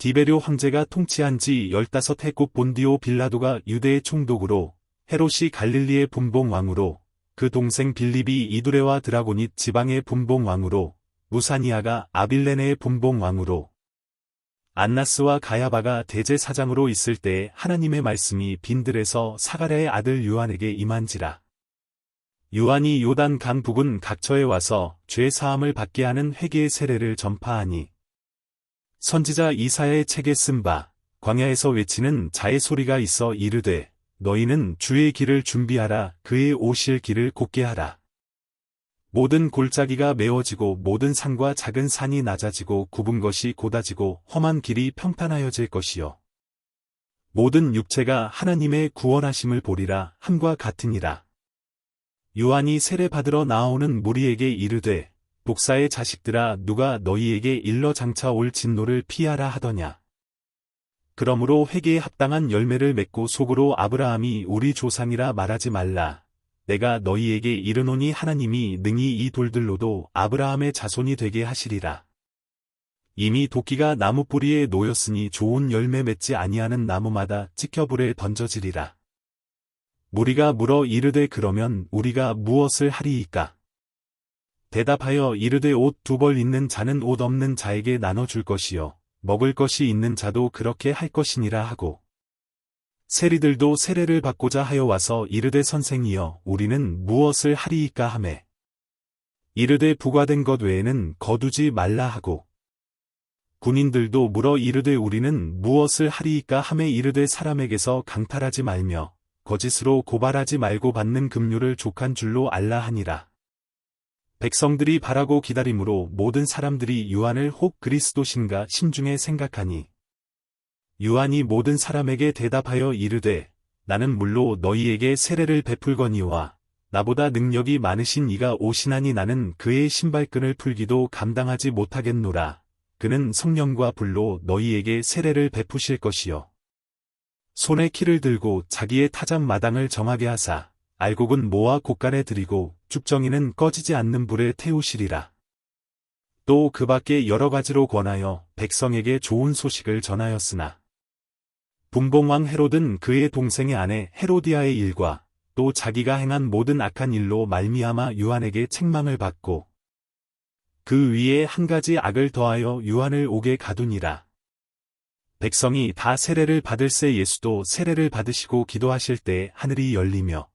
디베료 황제가 통치한 지 15해 곧 본디오 빌라도가 유대의 총독으로, 헤롯이 갈릴리의 분봉왕으로, 그 동생 빌립이 이두레와 드라고닛 지방의 분봉왕으로, 무사니아가 아빌레네의 분봉왕으로, 안나스와 가야바가 대제사장으로 있을 때 하나님의 말씀이 빈들에서 사가랴의 아들 요한에게 임한지라. 요한이 요단 강 북은 각처에 와서 죄 사함을 받게 하는 회개의 세례를 전파하니, 선지자 이사야의 책에 쓴 바 광야에서 외치는 자의 소리가 있어 이르되 너희는 주의 길을 준비하라. 그의 오실 길을 곧게 하라. 모든 골짜기가 메워지고 모든 산과 작은 산이 낮아지고 굽은 것이 곧아지고 험한 길이 평탄하여질 것이요 모든 육체가 하나님의 구원하심을 보리라 함과 같으니라. 요한이 세례 받으러 나오는 무리에게 이르되 독사의 자식들아 누가 너희에게 일러 장차 올 진노를 피하라 하더냐. 그러므로 회개에 합당한 열매를 맺고 속으로 아브라함이 우리 조상이라 말하지 말라. 내가 너희에게 이르노니 하나님이 능히 이 돌들로도 아브라함의 자손이 되게 하시리라. 이미 도끼가 나무 뿌리에 놓였으니 좋은 열매 맺지 아니하는 나무마다 찍혀 불에 던져지리라. 무리가 물어 이르되 그러면 우리가 무엇을 하리이까? 대답하여 이르되 옷 2벌 있는 자는 옷 없는 자에게 나눠줄 것이요 먹을 것이 있는 자도 그렇게 할 것이니라 하고, 세리들도 세례를 받고자 하여 와서 이르되 선생이여 우리는 무엇을 하리이까 하매, 이르되 부과된 것 외에는 거두지 말라 하고, 군인들도 물어 이르되 우리는 무엇을 하리이까 하매 이르되 사람에게서 강탈하지 말며 거짓으로 고발하지 말고 받는 급료를 족한 줄로 알라 하니라. 백성들이 바라고 기다림으로 모든 사람들이 요한을 혹 그리스도신가 심중에 생각하니, 요한이 모든 사람에게 대답하여 이르되 나는 물로 너희에게 세례를 베풀거니와 나보다 능력이 많으신 이가 오시나니 나는 그의 신발끈을 풀기도 감당하지 못하겠노라. 그는 성령과 불로 너희에게 세례를 베푸실 것이요 손에 키를 들고 자기의 타작 마당을 정하게 하사 알곡은 모아 곳간에 들이고 죽정이는 꺼지지 않는 불에 태우시리라. 또 그 밖에 여러 가지로 권하여 백성에게 좋은 소식을 전하였으나, 분봉왕 헤롯은 그의 동생의 아내 헤로디아의 일과 또 자기가 행한 모든 악한 일로 말미암아 요한에게 책망을 받고 그 위에 한 가지 악을 더하여 요한을 옥에 가두니라. 백성이 다 세례를 받을새 예수도 세례를 받으시고 기도하실 때 하늘이 열리며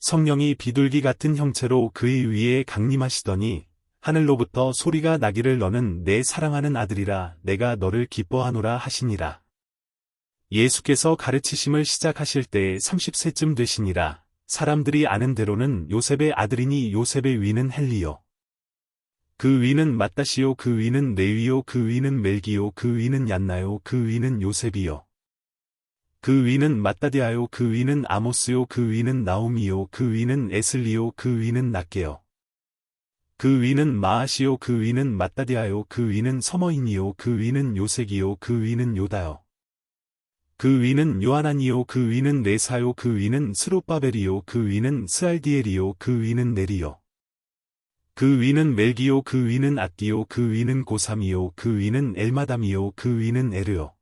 성령이 비둘기 같은 형체로 그의 위에 강림하시더니 하늘로부터 소리가 나기를 너는 내 사랑하는 아들이라 내가 너를 기뻐하노라 하시니라. 예수께서 가르치심을 시작하실 때에 30세쯤 되시니라. 사람들이 아는 대로는 요셉의 아들이니 요셉의 위는 헬리요 그 위는 맏다시요 그 위는 레위요 그 위는 멜기요 그 위는 얀나요 그 위는 요셉이요 그 위는 맏다디아요 그 위는 아모스요 그 위는 나오미요 그 위는 에슬리요 그 위는 낫게요 그 위는 마아시요 그 위는 맏다디아요 그 위는 서머인이요 그 위는 요색이요 그 위는 요다요 그 위는 요하나니요 그 위는 레사요 그 위는 스룹바벨이요 그 위는 스알디엘이요 그 위는 네리요 그 위는 멜기요 그 위는 앗디요 그 위는 고삼이요 그 위는 엘마담이요 그 위는 에르요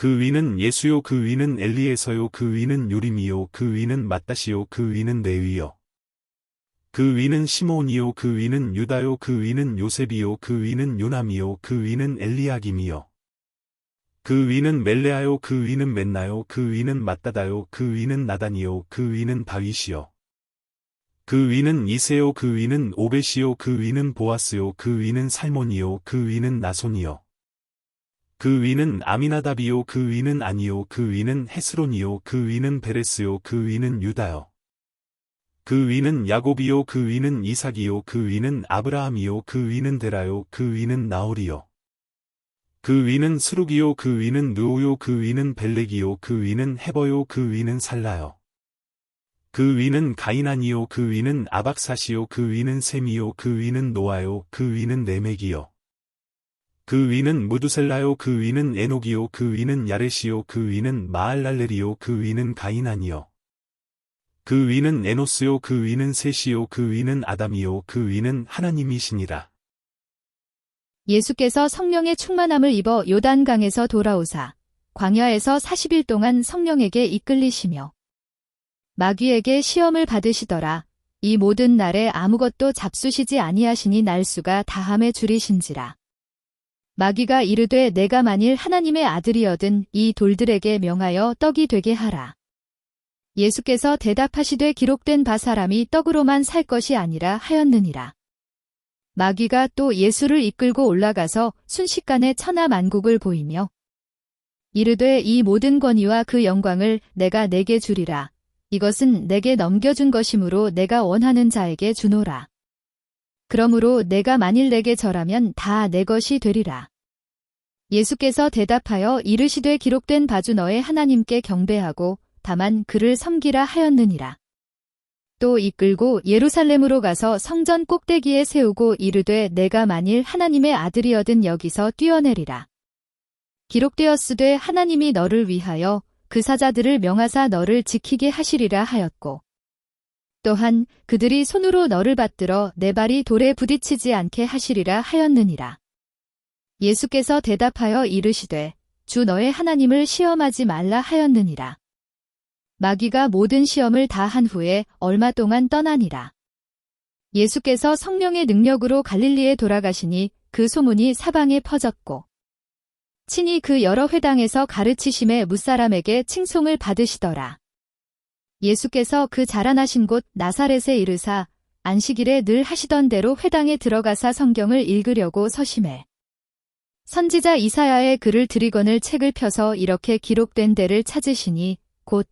그 위는 예수요 그 위는 엘리에서요 그 위는 요림이요 그 위는 맏다시요 그 위는 레위요 그 위는 시몬이요 그 위는 유다요 그 위는 요셉이요 그 위는 요남이요 그 위는 엘리야김이요 그 위는 멜레아요 그 위는 멘나요 그 위는 맏다다요 그 위는 나단이요 그 위는 다윗이요 그 위는 이세요 그 위는 오벳이요 그 위는 보아스요 그 위는 살몬이요 그 위는 나손이요 그 위는 아미나답이요 그 위는 아니요 그 위는 헤스론이요 그 위는 베레스요 그 위는 유다요 그 위는 야곱이요 그 위는 이삭이요 그 위는 아브라함이요 그 위는 데라요 그 위는 나홀이요 그 위는 스룩이요 그 위는 느오요 그 위는 벨렉이요 그 위는 헤버요 그 위는 살라요 그 위는 가이난이요 그 위는 아박사시요 그 위는 셈이요 그 위는 노아요 그 위는 레멕이요 그 위는 무두셀라요 그 위는 에녹이요 그 위는 야렛이요 그 위는 마알랄렐이요 그 위는 가이난이요 그 위는 에노스요 그 위는 셋이요 그 위는 아담이요 그 위는 하나님이시니라. 예수께서 성령의 충만함을 입어 요단강에서 돌아오사 광야에서 40일 동안 성령에게 이끌리시며 마귀에게 시험을 받으시더라. 이 모든 날에 아무것도 잡수시지 아니하시니 날수가 다함에 줄이신지라. 마귀가 이르되 내가 만일 하나님의 아들이여든 이 돌들에게 명하여 떡이 되게 하라. 예수께서 대답하시되 기록된 바 사람이 떡으로만 살 것이 아니라 하였느니라. 마귀가 또 예수를 이끌고 올라가서 순식간에 천하 만국을 보이며 이르되 이 모든 권위와 그 영광을 내가 내게 주리라. 이것은 내게 넘겨준 것이므로 내가 원하는 자에게 주노라. 그러므로 내가 만일 내게 절하면 다 내 것이 되리라. 예수께서 대답하여 이르시되 기록된 바주 너의 하나님께 경배하고 다만 그를 섬기라 하였느니라. 또 이끌고 예루살렘으로 가서 성전 꼭대기에 세우고 이르되 내가 만일 하나님의 아들이여든 여기서 뛰어내리라. 기록되었으되 하나님이 너를 위하여 그 사자들을 명하사 너를 지키게 하시리라 하였고 또한 그들이 손으로 너를 받들어 내 발이 돌에 부딪히지 않게 하시리라 하였느니라. 예수께서 대답하여 이르시되 주 너의 하나님을 시험하지 말라 하였느니라. 마귀가 모든 시험을 다 한 후에 얼마 동안 떠나니라. 예수께서 성령의 능력으로 갈릴리에 돌아가시니 그 소문이 사방에 퍼졌고 친히 그 여러 회당에서 가르치심에 뭇사람에게 칭송을 받으시더라. 예수께서 그 자라나신 곳 나사렛에 이르사 안식일에 늘 하시던 대로 회당에 들어가사 성경을 읽으려고 서심해 선지자 이사야의 글을 드리거늘 책을 펴서 이렇게 기록된 데를 찾으시니 곧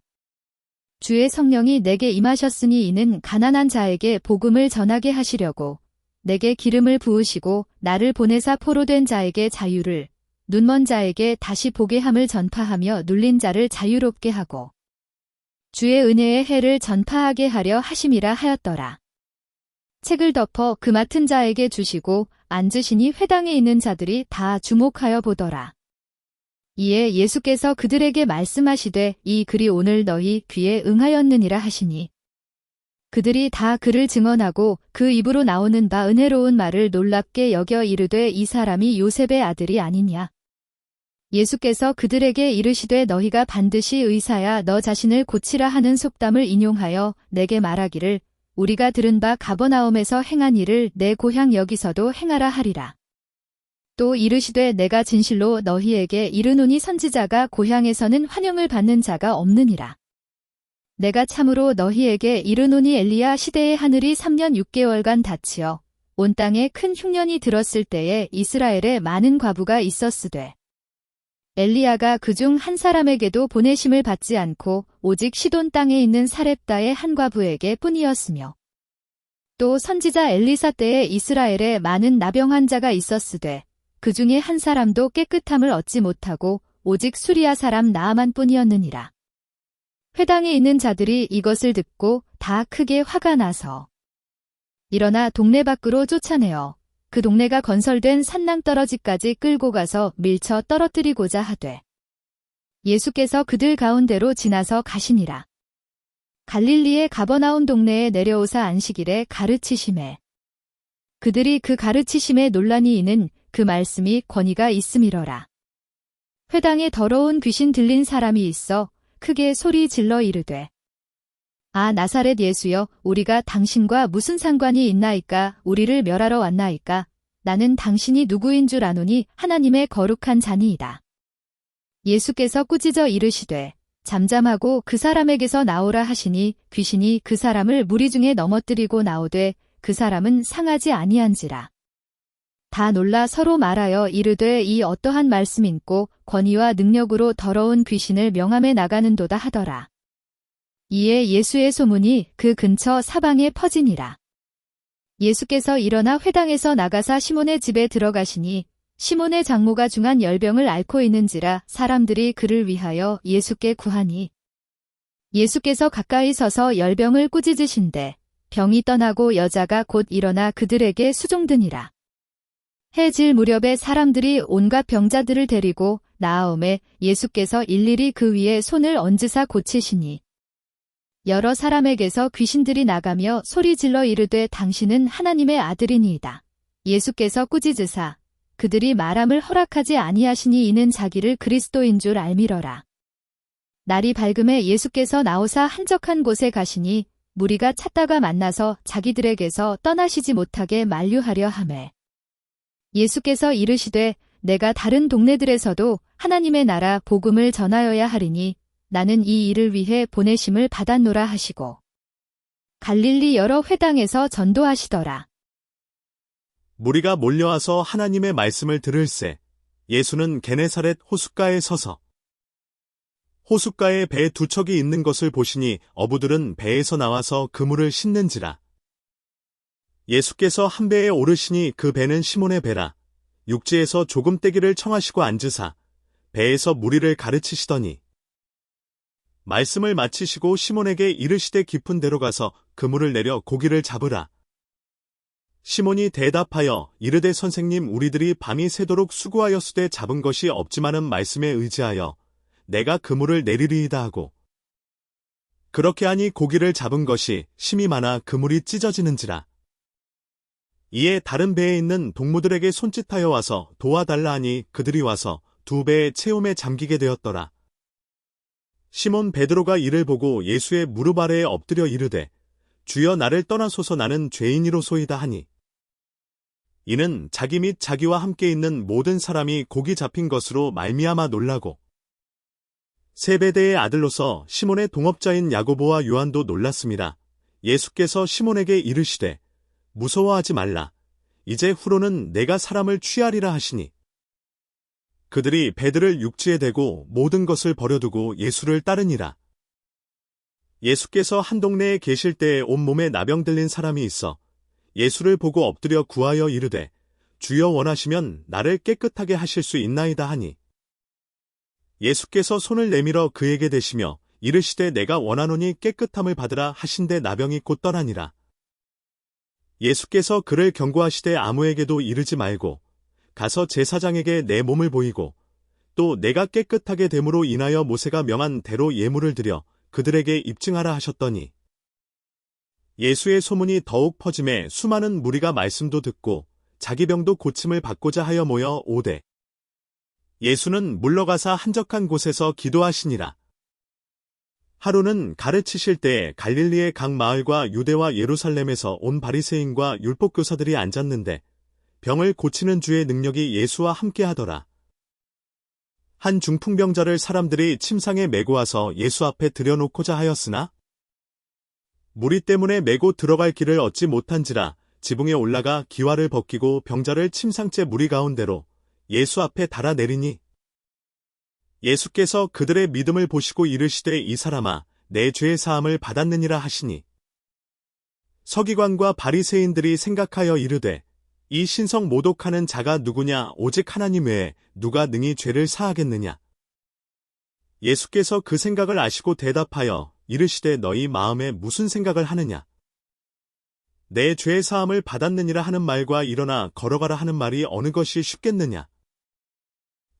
주의 성령이 내게 임하셨으니 이는 가난한 자에게 복음을 전하게 하시려고 내게 기름을 부으시고 나를 보내사 포로된 자에게 자유를 눈먼 자에게 다시 보게 함을 전파하며 눌린 자를 자유롭게 하고 주의 은혜의 해를 전파하게 하려 하심이라 하였더라. 책을 덮어 그 맡은 자에게 주시고 앉으시니 회당에 있는 자들이 다 주목하여 보더라. 이에 예수께서 그들에게 말씀하시되 이 글이 오늘 너희 귀에 응하였느니라 하시니 그들이 다 그를 증언하고 그 입으로 나오는 바 은혜로운 말을 놀랍게 여겨 이르되 이 사람이 요셉의 아들이 아니냐. 예수께서 그들에게 이르시되 너희가 반드시 의사야 너 자신을 고치라 하는 속담을 인용하여 내게 말하기를 우리가 들은 바 가버나움에서 행한 일을 내 고향 여기서도 행하라 하리라. 또 이르시되 내가 진실로 너희에게 이르노니 선지자가 고향에서는 환영을 받는 자가 없느니라. 내가 참으로 너희에게 이르노니 엘리야 시대의 하늘이 3년 6개월간 닫히어 온 땅에 큰 흉년이 들었을 때에 이스라엘에 많은 과부가 있었으되 엘리야가 그중 한 사람에게도 보내심을 받지 않고 오직 시돈 땅에 있는 사렙다의 한 과부에게 뿐이었으며 또 선지자 엘리사 때에 이스라엘에 많은 나병 환자가 있었으되 그 중에 한 사람도 깨끗함을 얻지 못하고 오직 수리아 사람 나아만 뿐이었느니라. 회당에 있는 자들이 이것을 듣고 다 크게 화가 나서 일어나 동네 밖으로 쫓아내어 그 동네가 건설된 산낭떠러지까지 끌고 가서 밀쳐 떨어뜨리고자 하되 예수께서 그들 가운데로 지나서 가시니라. 갈릴리의 가버나움 동네에 내려오사 안식일에 가르치심에 그들이 그 가르치심에 논란이 있는 그 말씀이 권위가 있음이러라. 회당에 더러운 귀신 들린 사람이 있어 크게 소리 질러 이르되 아 나사렛 예수여 우리가 당신과 무슨 상관이 있나이까 우리를 멸하러 왔나이까 나는 당신이 누구인 줄 아노니 하나님의 거룩한 자니이다. 예수께서 꾸짖어 이르시되 잠잠하고 그 사람에게서 나오라 하시니 귀신이 그 사람을 무리 중에 넘어뜨리고 나오되 그 사람은 상하지 아니한지라. 다 놀라 서로 말하여 이르되 이 어떠한 말씀인고 권위와 능력으로 더러운 귀신을 명함에 나가는도다 하더라. 이에 예수의 소문이 그 근처 사방에 퍼지니라. 예수께서 일어나 회당에서 나가사 시몬의 집에 들어가시니 시몬의 장모가 중한 열병을 앓고 있는지라 사람들이 그를 위하여 예수께 구하니 예수께서 가까이 서서 열병을 꾸짖으신대 병이 떠나고 여자가 곧 일어나 그들에게 수종드니라. 해 질 무렵에 사람들이 온갖 병자들을 데리고 나아오매 예수께서 일일이 그 위에 손을 얹으사 고치시니 여러 사람에게서 귀신들이 나가며 소리 질러 이르되 당신은 하나님의 아들이니이다. 예수께서 꾸짖으사 그들이 말함을 허락하지 아니하시니 이는 자기를 그리스도인 줄 알미러라. 날이 밝음에 예수께서 나오사 한적한 곳에 가시니 무리가 찾다가 만나서 자기들에게서 떠나시지 못하게 만류하려 하매 예수께서 이르시되 내가 다른 동네들에서도 하나님의 나라 복음을 전하여야 하리니 나는 이 일을 위해 보내심을 받았노라 하시고 갈릴리 여러 회당에서 전도하시더라. 무리가 몰려와서 하나님의 말씀을 들을새 예수는 게네사렛 호숫가에 서서 호숫가에 배 두 척이 있는 것을 보시니 어부들은 배에서 나와서 그물을 싣는지라. 예수께서 한 배에 오르시니 그 배는 시몬의 배라. 육지에서 조금 떼기를 청하시고 앉으사 배에서 무리를 가르치시더니 말씀을 마치시고 시몬에게 이르시되 깊은 데로 가서 그물을 내려 고기를 잡으라. 시몬이 대답하여 이르되 선생님 우리들이 밤이 새도록 수고하였으되 잡은 것이 없지만은 말씀에 의지하여 내가 그물을 내리리이다 하고 그렇게 하니 고기를 잡은 것이 심이 많아 그물이 찢어지는지라. 이에 다른 배에 있는 동무들에게 손짓하여 와서 도와달라 하니 그들이 와서 두 배의 채움에 잠기게 되었더라. 시몬 베드로가 이를 보고 예수의 무릎 아래에 엎드려 이르되 주여 나를 떠나소서 나는 죄인이로소이다 하니 이는 자기 및 자기와 함께 있는 모든 사람이 고기 잡힌 것으로 말미암아 놀라고 세베대의 아들로서 시몬의 동업자인 야고보와 요한도 놀랐습니다. 예수께서 시몬에게 이르시되 무서워하지 말라. 이제 후로는 내가 사람을 취하리라 하시니 그들이 배들을 육지에 대고 모든 것을 버려두고 예수를 따르니라. 예수께서 한 동네에 계실 때에 온몸에 나병 들린 사람이 있어 예수를 보고 엎드려 구하여 이르되 주여 원하시면 나를 깨끗하게 하실 수 있나이다 하니 예수께서 손을 내밀어 그에게 대시며 이르시되 내가 원하노니 깨끗함을 받으라 하신데 나병이 곧 떠나니라. 예수께서 그를 경고하시되 아무에게도 이르지 말고 가서 제사장에게 내 몸을 보이고 또 내가 깨끗하게 됨으로 인하여 모세가 명한 대로 예물을 드려 그들에게 입증하라 하셨더니 예수의 소문이 더욱 퍼짐에 수많은 무리가 말씀도 듣고 자기 병도 고침을 받고자 하여 모여 오되 예수는 물러가사 한적한 곳에서 기도하시니라. 하루는 가르치실 때에 갈릴리의 각 마을과 유대와 예루살렘에서 온 바리새인과 율법교사들이 앉았는데 병을 고치는 주의 능력이 예수와 함께하더라. 한 중풍병자를 사람들이 침상에 메고 와서 예수 앞에 들여놓고자 하였으나 무리 때문에 메고 들어갈 길을 얻지 못한지라 지붕에 올라가 기와를 벗기고 병자를 침상째 무리 가운데로 예수 앞에 달아내리니 예수께서 그들의 믿음을 보시고 이르시되 이 사람아 내 죄의 사함을 받았느니라 하시니 서기관과 바리새인들이 생각하여 이르되 이 신성 모독하는 자가 누구냐 오직 하나님 외에 누가 능히 죄를 사하겠느냐. 예수께서 그 생각을 아시고 대답하여 이르시되 너희 마음에 무슨 생각을 하느냐. 내 죄의 사함을 받았느니라 하는 말과 일어나 걸어가라 하는 말이 어느 것이 쉽겠느냐.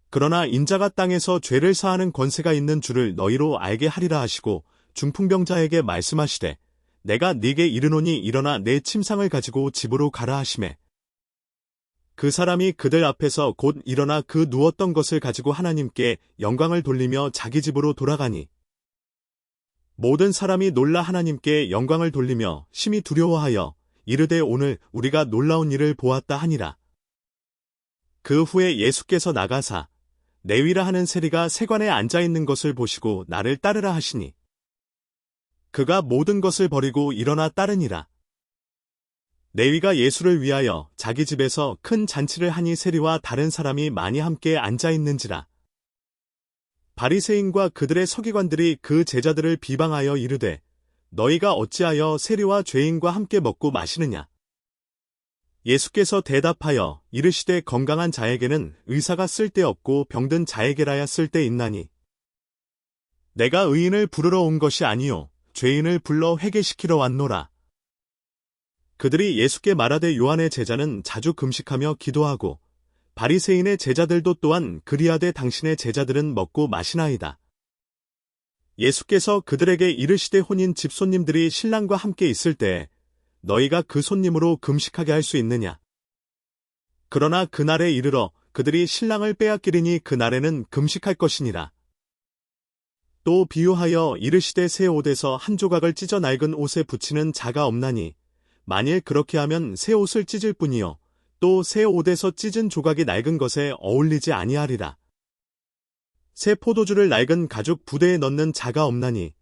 그러나 인자가 땅에서 죄를 사하는 권세가 있는 줄을 너희로 알게 하리라 하시고 중풍병자에게 말씀하시되 내가 네게 이르노니 일어나 내 침상을 가지고 집으로 가라 하시매 그 사람이 그들 앞에서 곧 일어나 그 누웠던 것을 가지고 하나님께 영광을 돌리며 자기 집으로 돌아가니 모든 사람이 놀라 하나님께 영광을 돌리며 심히 두려워하여 이르되 오늘 우리가 놀라운 일을 보았다 하니라. 그 후에 예수께서 나가사 레위라 하는 세리가 세관에 앉아있는 것을 보시고 나를 따르라 하시니 그가 모든 것을 버리고 일어나 따르니라. 레위가 예수를 위하여 자기 집에서 큰 잔치를 하니 세리와 다른 사람이 많이 함께 앉아있는지라. 바리새인과 그들의 서기관들이 그 제자들을 비방하여 이르되 너희가 어찌하여 세리와 죄인과 함께 먹고 마시느냐. 예수께서 대답하여 이르시되 건강한 자에게는 의사가 쓸데없고 병든 자에게라야 쓸데있나니 내가 의인을 부르러 온 것이 아니요 죄인을 불러 회개시키러 왔노라. 그들이 예수께 말하되 요한의 제자는 자주 금식하며 기도하고 바리새인의 제자들도 또한 그리하되 당신의 제자들은 먹고 마시나이다. 예수께서 그들에게 이르시되 혼인 집 손님들이 신랑과 함께 있을 때에 너희가 그 손님으로 금식하게 할 수 있느냐? 그러나 그날에 이르러 그들이 신랑을 빼앗기리니 그날에는 금식할 것이니라. 또 비유하여 이르시되 새 옷에서 한 조각을 찢어 낡은 옷에 붙이는 자가 없나니 만일 그렇게 하면 새 옷을 찢을 뿐이요 또 새 옷에서 찢은 조각이 낡은 것에 어울리지 아니하리라. 새 포도주를 낡은 가죽 부대에 넣는 자가 없나니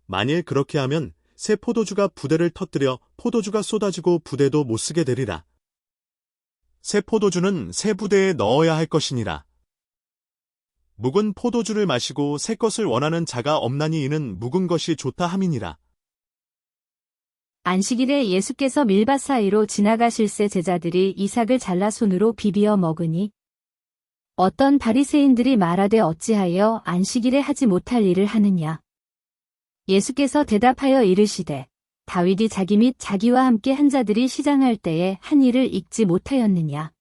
만일 그렇게 하면 새 포도주가 부대를 터뜨려 포도주가 쏟아지고 부대도 못 쓰게 되리라. 새 포도주는 새 부대에 넣어야 할 것이니라. 묵은 포도주를 마시고 새 것을 원하는 자가 없나니 이는 묵은 것이 좋다 함이니라. 안식일에 예수께서 밀밭 사이로 지나가실새 제자들이 이삭을 잘라 손으로 비비어 먹으니 어떤 바리새인들이 말하되 어찌하여 안식일에 하지 못할 일을 하느냐. 예수께서 대답하여 이르시되 다윗이 자기 및 자기와 함께 한 자들이 시장할 때에 한 일을 잊지 못하였느냐.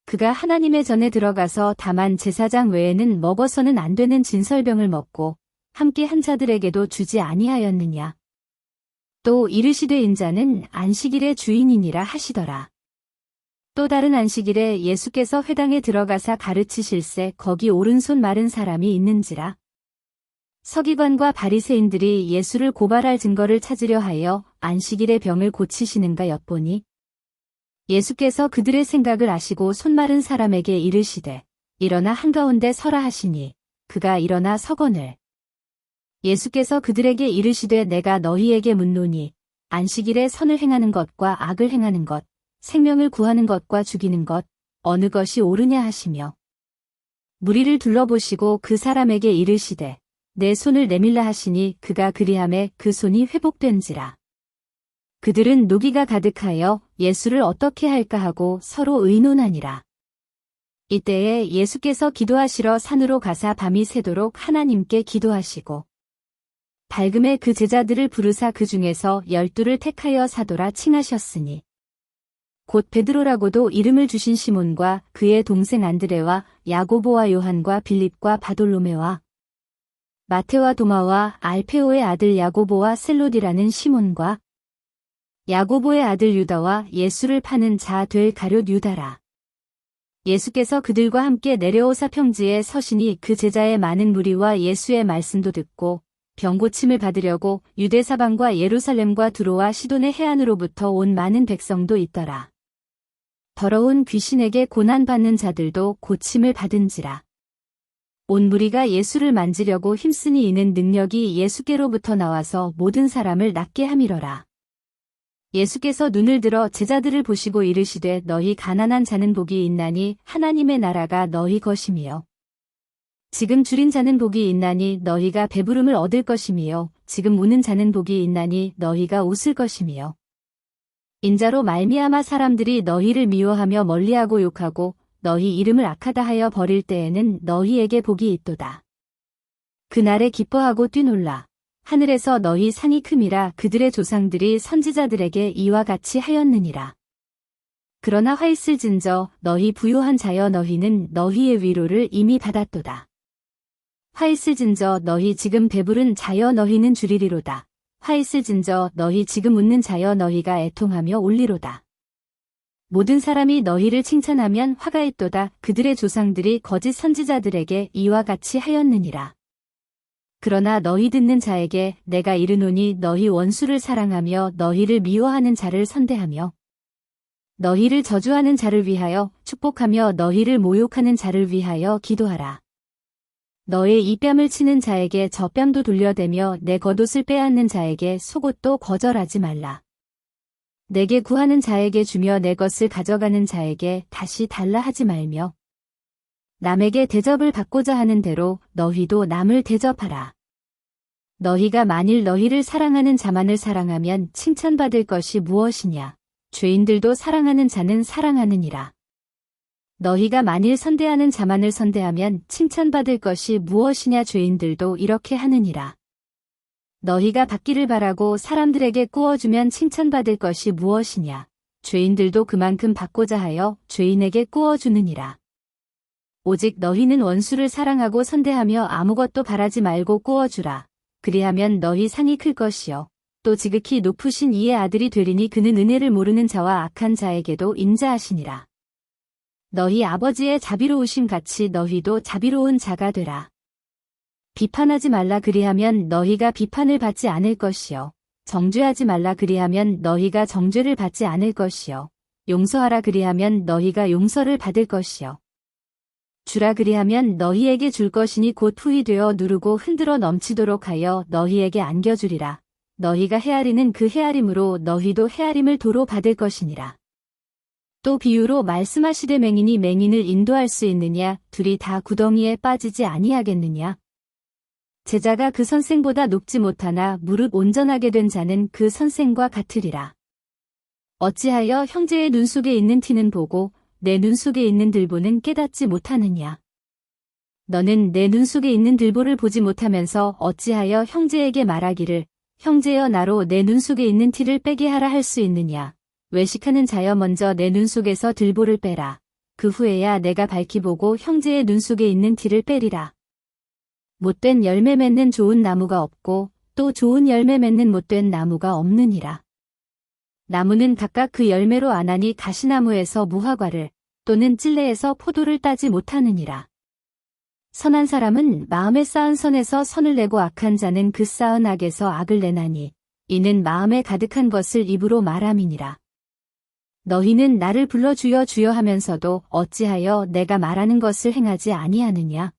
그가 하나님의 전에 들어가서 다만 제사장 외에는 먹어서는 안 되는 진설병을 먹고 함께 한 자들에게도 주지 아니하였느냐. 또 이르시되 인자는 안식일의 주인이니라 하시더라. 또 다른 안식일에 예수께서 회당에 들어가사 가르치실새 거기 오른손 마른 사람이 있는지라. 서기관과 바리새인들이 예수를 고발할 증거를 찾으려 하여 안식일에 병을 고치시는가 엿보니 예수께서 그들의 생각을 아시고 손 마른 사람에게 이르시되 일어나 한가운데 서라 하시니 그가 일어나 서거늘. 예수께서 그들에게 이르시되 내가 너희에게 묻노니 안식일에 선을 행하는 것과 악을 행하는 것, 생명을 구하는 것과 죽이는 것, 어느 것이 옳으냐 하시며 무리를 둘러보시고 그 사람에게 이르시되 내 손을 내밀라 하시니 그가 그리하매 그 손이 회복된지라. 그들은 노기가 가득하여 예수를 어떻게 할까 하고 서로 의논하니라. 이때에 예수께서 기도하시러 산으로 가사 밤이 새도록 하나님께 기도하시고 밝음에 그 제자들을 부르사 그 중에서 12를 택하여 사도라 칭하셨으니 곧 베드로라고도 이름을 주신 시몬과 그의 동생 안드레와 야고보와 요한과 빌립과 바돌로메와 마테와 도마와 알페오의 아들 야고보와 셀롯이라는 시몬과 야고보의 아들 유다와 예수를 파는 자 될 가룟 유다라. 예수께서 그들과 함께 내려오사 평지에 서시니 그 제자의 많은 무리와 예수의 말씀도 듣고 병 고침을 받으려고 유대 사방과 예루살렘과 두로와 시돈의 해안으로부터 온 많은 백성도 있더라. 더러운 귀신에게 고난받는 자들도 고침을 받은지라. 온 무리가 예수를 만지려고 힘쓰니 이는 능력이 예수께로부터 나와서 모든 사람을 낫게 함이러라. 예수께서 눈을 들어 제자들을 보시고 이르시되 너희 가난한 자는 복이 있나니 하나님의 나라가 너희 것이며 지금 줄인 자는 복이 있나니 너희가 배부름을 얻을 것이며 지금 우는 자는 복이 있나니 너희가 웃을 것이며 인자로 말미암아 사람들이 너희를 미워하며 멀리하고 욕하고 너희 이름을 악하다 하여 버릴 때에는 너희에게 복이 있도다. 그날에 기뻐하고 뛰놀라. 하늘에서 너희 상이 큼이라 그들의 조상들이 선지자들에게 이와 같이 하였느니라. 그러나 화 있을진저 너희 부요한 자여 너희는 너희의 위로를 이미 받았도다. 화 있을진저 너희 지금 배부른 자여 너희는 줄이리로다. 화 있을진저 너희 지금 웃는 자여 너희가 애통하며 울리로다. 모든 사람이 너희를 칭찬하면 화가 있도다. 그들의 조상들이 거짓 선지자들에게 이와 같이 하였느니라. 그러나 너희 듣는 자에게 내가 이르노니 너희 원수를 사랑하며 너희를 미워하는 자를 선대하며 너희를 저주하는 자를 위하여 축복하며 너희를 모욕하는 자를 위하여 기도하라. 너의 이 뺨을 치는 자에게 저 뺨도 돌려대며 내 겉옷을 빼앗는 자에게 속옷도 거절하지 말라. 내게 구하는 자에게 주며 내 것을 가져가는 자에게 다시 달라 하지 말며 남에게 대접을 받고자 하는 대로 너희도 남을 대접하라. 너희가 만일 너희를 사랑하는 자만을 사랑하면 칭찬받을 것이 무엇이냐. 죄인들도 사랑하는 자는 사랑하느니라. 너희가 만일 선대하는 자만을 선대하면 칭찬받을 것이 무엇이냐. 죄인들도 이렇게 하느니라. 너희가 받기를 바라고 사람들에게 꾸어주면 칭찬받을 것이 무엇이냐. 죄인들도 그만큼 받고자 하여 죄인에게 꾸어주느니라. 오직 너희는 원수를 사랑하고 선대하며 아무것도 바라지 말고 꾸어주라. 그리하면 너희 상이 클 것이요. 또 지극히 높으신 이의 아들이 되리니 그는 은혜를 모르는 자와 악한 자에게도 인자하시니라. 너희 아버지의 자비로우심 같이 너희도 자비로운 자가 되라. 비판하지 말라 그리하면 너희가 비판을 받지 않을 것이요. 정죄하지 말라 그리하면 너희가 정죄를 받지 않을 것이요. 용서하라 그리하면 너희가 용서를 받을 것이요. 주라 그리하면 너희에게 줄 것이니 곧 후히 되어 누르고 흔들어 넘치도록 하여 너희에게 안겨주리라. 너희가 헤아리는 그 헤아림으로 너희도 헤아림을 도로 받을 것이니라. 또 비유로 말씀하시되 맹인이 맹인을 인도할 수 있느냐? 둘이 다 구덩이에 빠지지 아니하겠느냐? 제자가 그 선생보다 높지 못하나 무릇 온전하게 된 자는 그 선생과 같으리라. 어찌하여 형제의 눈 속에 있는 티는 보고 내 눈 속에 있는 들보는 깨닫지 못하느냐? 너는 내 눈 속에 있는 들보를 보지 못하면서 어찌하여 형제에게 말하기를 형제여 나로 내 눈 속에 있는 티를 빼게 하라 할 수 있느냐? 외식하는 자여 먼저 내 눈 속에서 들보를 빼라. 그 후에야 내가 밝히 보고 형제의 눈 속에 있는 티를 빼리라. 못된 열매 맺는 좋은 나무가 없고 또 좋은 열매 맺는 못된 나무가 없느니라. 나무는 각각 그 열매로 아나니 가시나무에서 무화과를 또는 찔레에서 포도를 따지 못하느니라. 선한 사람은 마음에 쌓은 선에서 선을 내고 악한 자는 그 쌓은 악에서 악을 내나니 이는 마음에 가득한 것을 입으로 말함이니라. 너희는 나를 불러 주여 주여 하면서도 어찌하여 내가 말하는 것을 행하지 아니하느냐?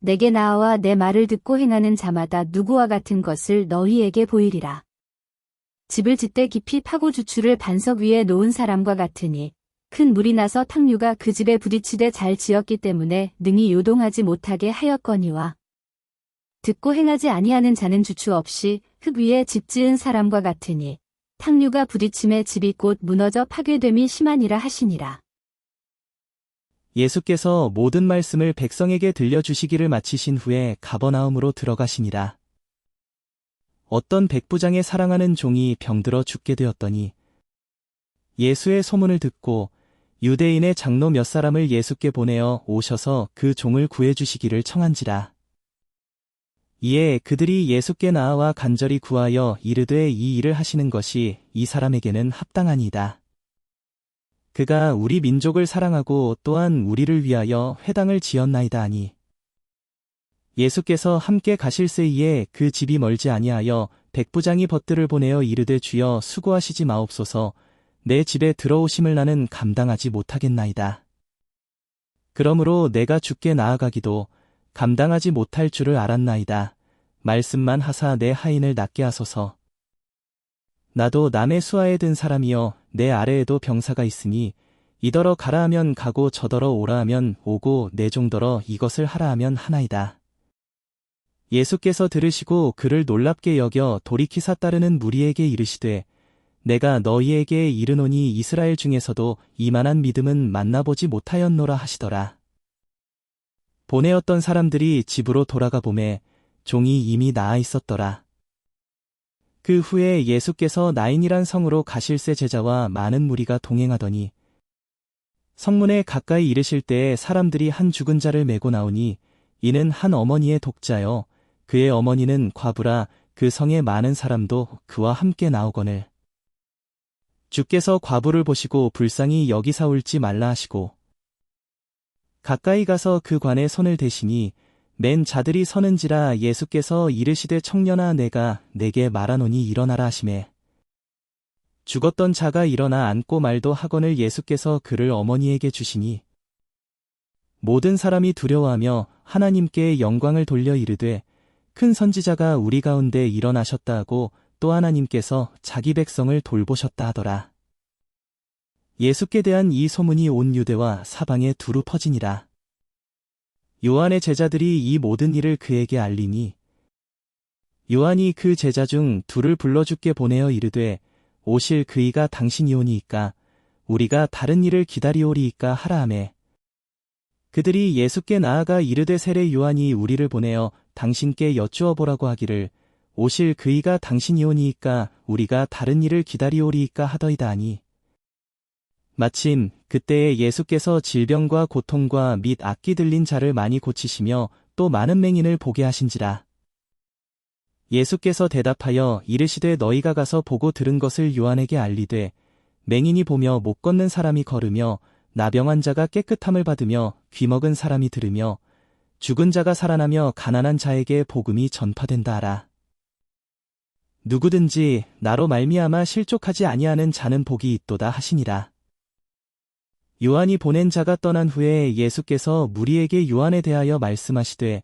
내게 나와 내 말을 듣고 행하는 자마다 누구와 같은 것을 너희에게 보이리라. 집을 짓되 깊이 파고 주추를 반석 위에 놓은 사람과 같으니 큰 물이 나서 탕류가 그 집에 부딪히되 잘 지었기 때문에 능히 요동하지 못하게 하였거니와 듣고 행하지 아니하는 자는 주추 없이 흙 위에 집 지은 사람과 같으니 탕류가 부딪힘에 집이 곧 무너져 파괴됨이 심하니라 하시니라. 예수께서 모든 말씀을 백성에게 들려주시기를 마치신 후에 가버나움으로 들어가시니라. 어떤 백부장의 사랑하는 종이 병들어 죽게 되었더니 예수의 소문을 듣고 유대인의 장로 몇 사람을 예수께 보내어 오셔서 그 종을 구해주시기를 청한지라. 이에 그들이 예수께 나아와 간절히 구하여 이르되 이 일을 하시는 것이 이 사람에게는 합당하니이다. 그가 우리 민족을 사랑하고 또한 우리를 위하여 회당을 지었나이다 하니 예수께서 함께 가실새이에 그 집이 멀지 아니하여 백부장이 벗들을 보내어 이르되 주여 수고하시지 마옵소서 내 집에 들어오심을 나는 감당하지 못하겠나이다. 그러므로 내가 주께 나아가기도 감당하지 못할 줄을 알았나이다. 말씀만 하사 내 하인을 낫게 하소서. 나도 남의 수하에 든 사람이여 내 아래에도 병사가 있으니 이더러 가라 하면 가고 저더러 오라 하면 오고 내 종더러 이것을 하라 하면 하나이다. 예수께서 들으시고 그를 놀랍게 여겨 돌이키사 따르는 무리에게 이르시되 내가 너희에게 이르노니 이스라엘 중에서도 이만한 믿음은 만나보지 못하였노라 하시더라. 보내었던 사람들이 집으로 돌아가 보매 종이 이미 나아 있었더라. 그 후에 예수께서 나인이란 성으로 가실새 제자와 많은 무리가 동행하더니 성문에 가까이 이르실 때에 사람들이 한 죽은 자를 메고 나오니 이는 한 어머니의 독자요 그의 어머니는 과부라 그 성의 많은 사람도 그와 함께 나오거늘 주께서 과부를 보시고 불쌍히 여기사 울지 말라 하시고 가까이 가서 그 관에 손을 대시니 맨 자들이 서는지라 예수께서 이르시되 청년아 내가 내게 말하노니 일어나라 하시매 죽었던 자가 일어나 앉고 말도 하거늘 예수께서 그를 어머니에게 주시니 모든 사람이 두려워하며 하나님께 영광을 돌려 이르되 큰 선지자가 우리 가운데 일어나셨다 하고 또 하나님께서 자기 백성을 돌보셨다 하더라. 예수께 대한 이 소문이 온 유대와 사방에 두루 퍼지니라. 요한의 제자들이 이 모든 일을 그에게 알리니 요한이 그 제자 중 둘을 불러 주께 보내어 이르되 오실 그이가 당신이오니이까 우리가 다른 일을 기다리오리이까 하라 하매 그들이 예수께 나아가 이르되 세례 요한이 우리를 보내어 당신께 여쭈어 보라고 하기를 오실 그이가 당신이오니이까 우리가 다른 일을 기다리오리이까 하더이다 하니 마침 그때에 예수께서 질병과 고통과 및 악기 들린 자를 많이 고치시며 또 많은 맹인을 보게 하신지라. 예수께서 대답하여 이르시되 너희가 가서 보고 들은 것을 요한에게 알리되 맹인이 보며 못 걷는 사람이 걸으며 나병 환자가 깨끗함을 받으며 귀먹은 사람이 들으며 죽은 자가 살아나며 가난한 자에게 복음이 전파된다 하라. 누구든지 나로 말미암아 실족하지 아니하는 자는 복이 있도다 하시니라. 요한이 보낸 자가 떠난 후에 예수께서 무리에게 요한에 대하여 말씀하시되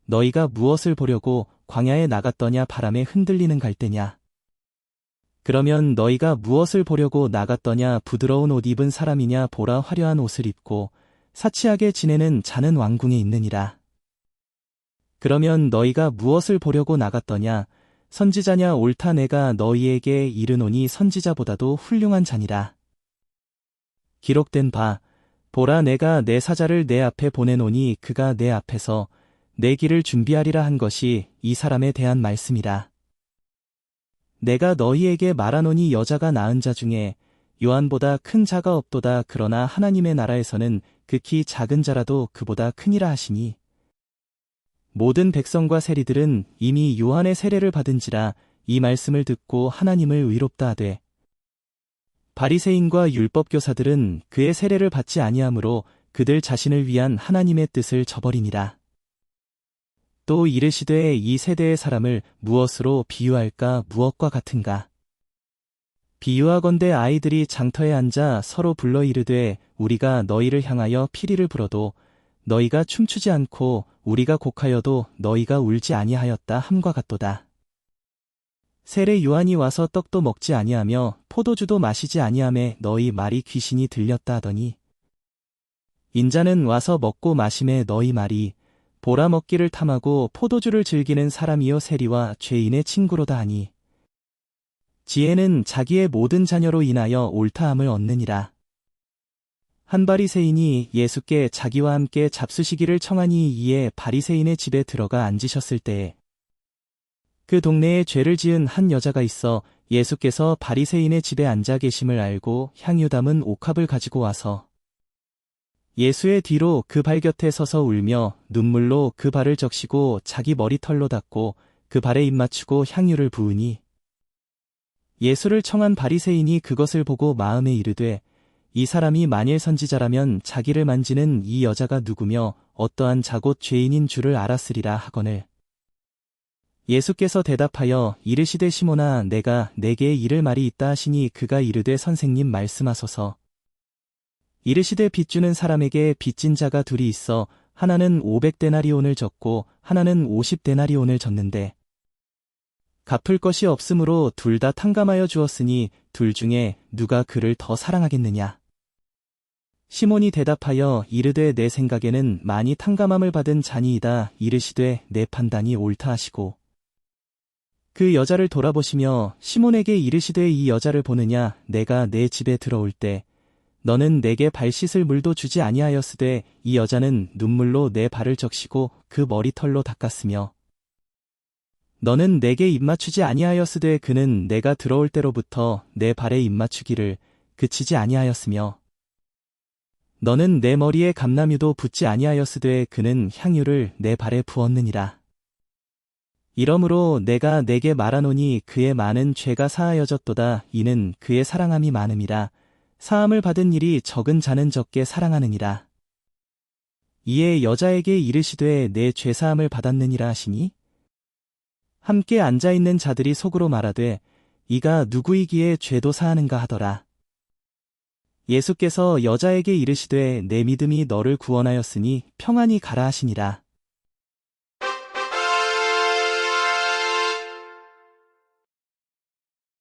너희가 무엇을 보려고 광야에 나갔더냐 바람에 흔들리는 갈대냐. 그러면 너희가 무엇을 보려고 나갔더냐 부드러운 옷 입은 사람이냐 보라 화려한 옷을 입고 사치하게 지내는 자는 왕궁에 있느니라. 그러면 너희가 무엇을 보려고 나갔더냐 선지자냐 옳다 내가 너희에게 이르노니 선지자보다도 훌륭한 자니라. 기록된 바 보라 내가 내 사자를 내 앞에 보내노니 그가 내 앞에서 내 길을 준비하리라 한 것이 이 사람에 대한 말씀이라. 내가 너희에게 말하노니 여자가 낳은 자 중에 요한보다 큰 자가 없도다. 그러나 하나님의 나라에서는 극히 작은 자라도 그보다 크니라 하시니 모든 백성과 세리들은 이미 요한의 세례를 받은지라 이 말씀을 듣고 하나님을 의롭다 하되 바리새인과 율법교사들은 그의 세례를 받지 아니하므로 그들 자신을 위한 하나님의 뜻을 저버리니라. 또 이르시되 이 세대의 사람을 무엇으로 비유할까 무엇과 같은가. 비유하건대 아이들이 장터에 앉아 서로 불러 이르되 우리가 너희를 향하여 피리를 불어도 너희가 춤추지 않고 우리가 곡하여도 너희가 울지 아니하였다 함과 같도다. 세례 요한이 와서 떡도 먹지 아니하며 포도주도 마시지 아니하매 너희 말이 귀신이 들렸다 하더니 인자는 와서 먹고 마심에 너희 말이 보라 먹기를 탐하고 포도주를 즐기는 사람이요 세리와 죄인의 친구로다 하니 지혜는 자기의 모든 자녀로 인하여 옳다함을 얻느니라. 한 바리새인이 예수께 자기와 함께 잡수시기를 청하니 이에 바리새인의 집에 들어가 앉으셨을 때에 그 동네에 죄를 지은 한 여자가 있어 예수께서 바리새인의 집에 앉아 계심을 알고 향유 담은 옥합을 가지고 와서 예수의 뒤로 그 발 곁에 서서 울며 눈물로 그 발을 적시고 자기 머리털로 닦고 그 발에 입맞추고 향유를 부으니 예수를 청한 바리새인이 그것을 보고 마음에 이르되 이 사람이 만일 선지자라면 자기를 만지는 이 여자가 누구며 어떠한 자 곧 죄인인 줄을 알았으리라 하거늘 예수께서 대답하여 이르시되 시몬아 내가 내게 이를 말이 있다 하시니 그가 이르되 선생님 말씀하소서. 이르시되 빚주는 사람에게 빚진 자가 둘이 있어 하나는 500데나리온을 졌고 하나는 50데나리온을 졌는데 갚을 것이 없으므로 둘 다 탕감하여 주었으니 둘 중에 누가 그를 더 사랑하겠느냐. 시몬이 대답하여 이르되 내 생각에는 많이 탕감함을 받은 자니이다. 이르시되 내 판단이 옳다 하시고 그 여자를 돌아보시며 시몬에게 이르시되 이 여자를 보느냐 내가 내 집에 들어올 때 너는 내게 발 씻을 물도 주지 아니하였으되 이 여자는 눈물로 내 발을 적시고 그 머리털로 닦았으며 너는 내게 입맞추지 아니하였으되 그는 내가 들어올 때로부터 내 발에 입맞추기를 그치지 아니하였으며 너는 내 머리에 감람유도 붓지 아니하였으되 그는 향유를 내 발에 부었느니라. 이러므로 내가 내게 말하노니 그의 많은 죄가 사하여졌도다. 이는 그의 사랑함이 많음이라. 사함을 받은 일이 적은 자는 적게 사랑하느니라. 이에 여자에게 이르시되 내 죄사함을 받았느니라 하시니 함께 앉아있는 자들이 속으로 말하되 이가 누구이기에 죄도 사하는가 하더라. 예수께서 여자에게 이르시되 내 믿음이 너를 구원하였으니 평안히 가라 하시니라.